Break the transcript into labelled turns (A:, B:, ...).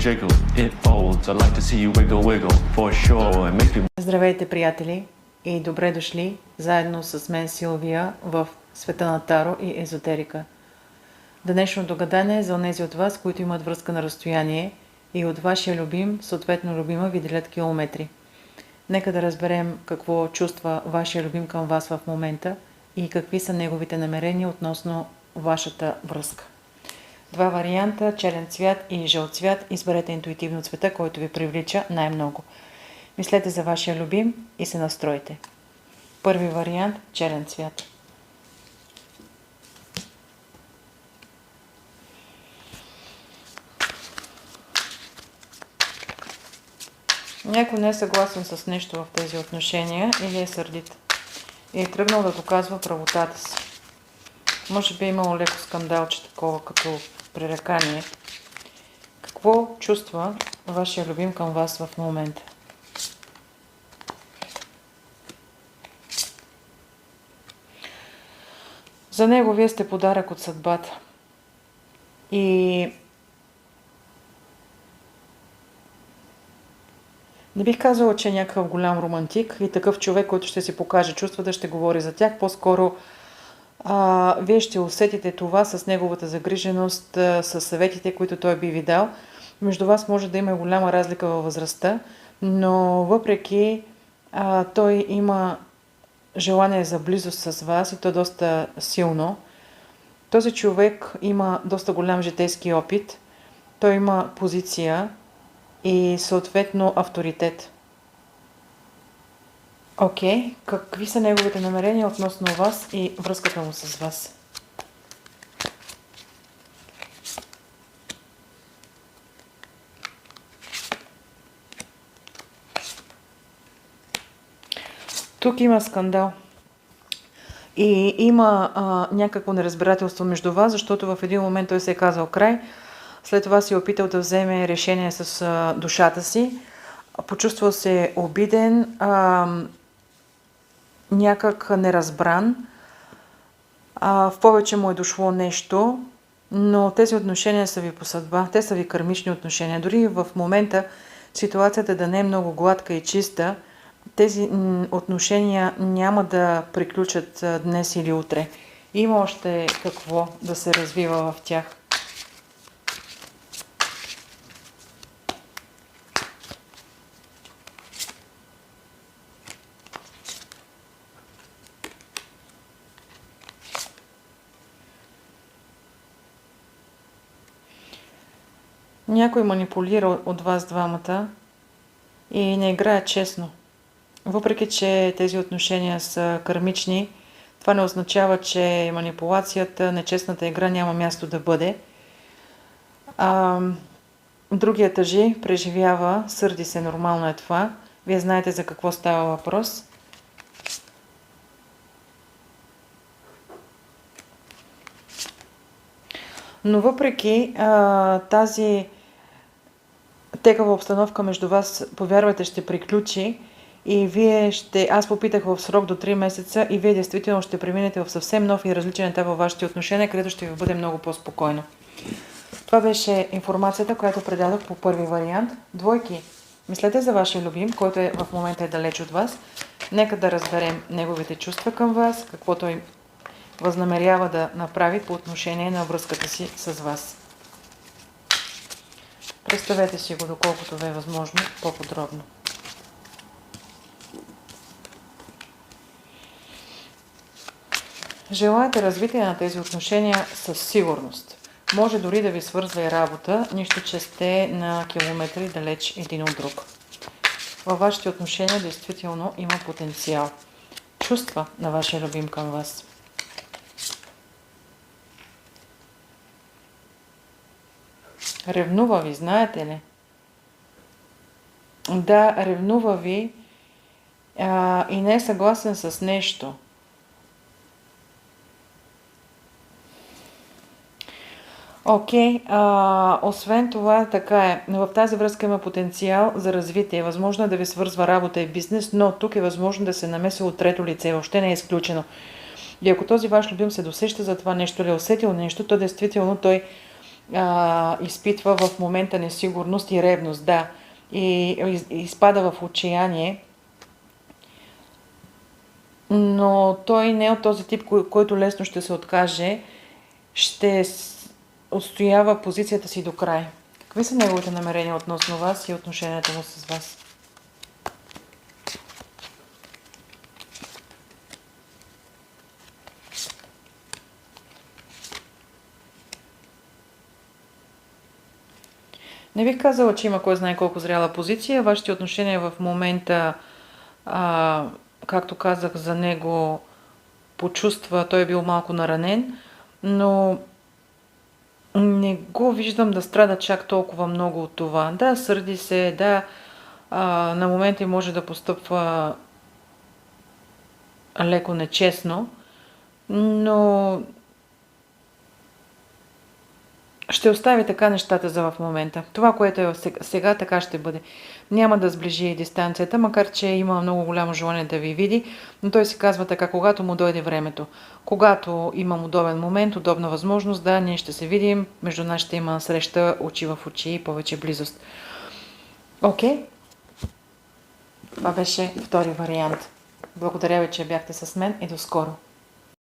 A: jiggle, it folds. I like to see you wiggle, wiggle, for sure. It makes me...
B: Здравейте, приятели, и добре дошли заедно с мен Силвия в света на Таро и езотерика. Днешното гадание е за онези от вас, които имат връзка на разстояние и от вашия любим, съответно любима ви делят километри. Нека да разберем какво чувства вашия любим към вас в момента и какви са неговите намерения относно вашата връзка. Два варианта, черен цвят и жълт цвят. Изберете интуитивно цвета, който ви привлича най-много. Мислете за вашия любим и се настройте. Първи вариант, черен цвят. Някой не е съгласен с нещо в тези отношения или е сърдит. И е тръгнал да доказва правотата си. Може би е имало леко скандалче такова като пререкание. Какво чувства вашия любим към вас в момента? За него вие сте подарък от съдбата. И не бих казала, че е някакъв голям романтик и такъв човек, който ще си покаже чувствата, ще говори за тях. По-скоро вие ще усетите това с неговата загриженост, с съветите, които той би ви дал. Между вас може да има голяма разлика във възрастта, но въпреки той има желание за близост с вас и то доста силно. Този човек има доста голям житейски опит, той има позиция и съответно авторитет. Окей, какви са неговите намерения относно вас и връзката му с вас? Тук има скандал. И има някакво неразбирателство между вас, защото в един момент той се е казал край, след това си е опитал да вземе решение с душата си, почувствал се обиден, някак неразбран, в повече му е дошло нещо, но тези отношения са ви по съдба, те са ви кармични отношения. Дори в момента ситуацията да не е много гладка и чиста, тези отношения няма да приключат днес или утре. Има още какво да се развива в тях. Някой манипулира от вас двамата и не играе честно. Въпреки че тези отношения са кармични, това не означава, че манипулацията, нечестната игра няма място да бъде. Другият тъжи, преживява, сърди се, нормално е това. Вие знаете за какво става въпрос. Но въпреки тази тегава обстановка между вас, повярвайте, ще приключи и аз попитах в срок до 3 месеца и вие действително ще преминете в съвсем нов и различен етап във вашите отношения, където ще ви бъде много по-спокойно. Това беше информацията, която предадох по първи вариант. Двойки, мислете за вашия любим, който в момента е далеч от вас. Нека да разберем неговите чувства към вас, какво той възнамерява да направи по отношение на връзката си с вас. Представете си го, доколкото ви е възможно, по-подробно. Желаете развитие на тези отношения със сигурност. Може дори да ви свързва и работа, нищо че сте на километри далеч един от друг. Във вашите отношения действително има потенциал. Чувства на вашия любим към вас. Ревнува ви, знаете ли? Да, ревнува ви и не е съгласен с нещо. Окей, освен това, така е. В тази връзка има потенциал за развитие. Възможно е да ви свързва работа и бизнес, но тук е възможно да се намеси от трето лице. Въобще не е изключено. И ако този ваш любим се досеща за това нещо или е усетил нещо, то действително той изпитва в момента несигурност и ревност, да. И изпада в отчаяние. Но той не е от този тип, който лесно ще се откаже. Ще отстоява позицията си до край. Какви са неговите намерения относно вас и отношенията му с вас? Не бих казала, че има кой знае колко зряла позиция. Вашите отношения в момента, както казах за него, почувства, той е бил малко наранен, но не го виждам да страда чак толкова много от това. Да, сърди се, да, на моменти може да постъпва леко нечестно, но ще остави така нещата за в момента. Това, което е сега, така ще бъде. Няма да сближи дистанцията, макар че има много голямо желание да ви види, но той си казва така, когато му дойде времето. Когато имам удобен момент, удобна възможност, да, ние ще се видим, между нас ще има среща очи в очи и повече близост. Окей? Това беше втори вариант. Благодаря ви, че бяхте с мен и до скоро.